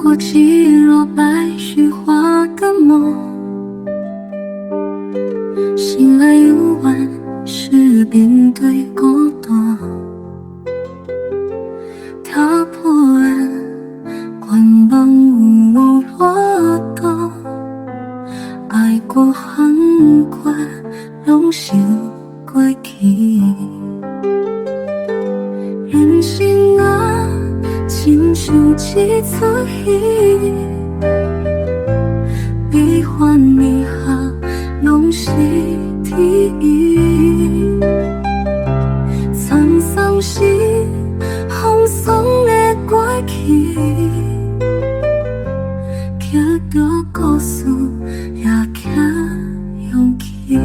过几若白絮花的梦，醒来又晚，是边对孤独，踏破岸，光芒无落动，爱过恨过，拢是过去。人生啊，亲像一出戏，悲欢离合拢是天意。沧桑是风霜的过去，捡到故事也捡勇气。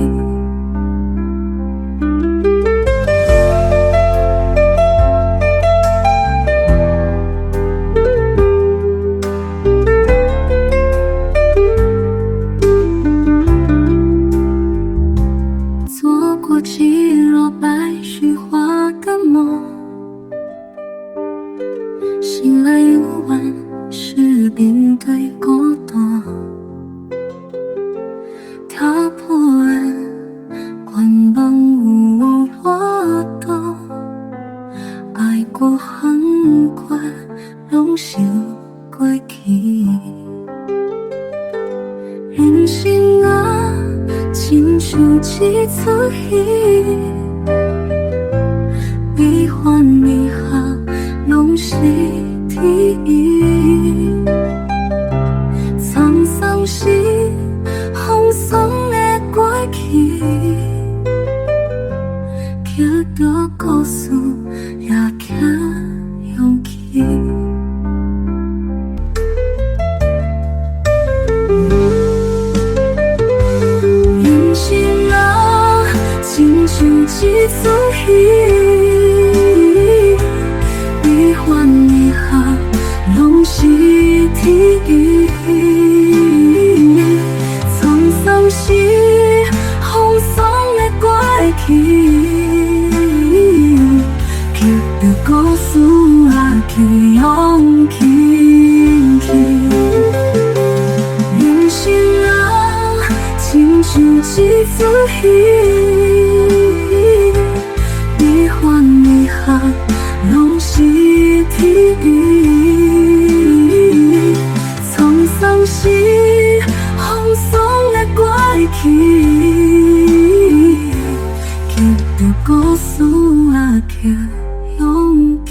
做过几若白絮花的梦，醒来又晚，是边对孤独，踏破岸，光芒无落动，爱过恨过，拢是过去。人生啊，亲像一出戏，悲欢离合拢是天意。沧桑是风霜的过去，捡到故事也捡勇气。人生啊，亲像一出戏，悲欢离合拢是天意。沧桑是风霜的过去，捡到故事也捡勇气。人生啊，亲像一出戏，悲欢离合拢是天意。沧桑是风霜的过去，捡到故事也捡勇气。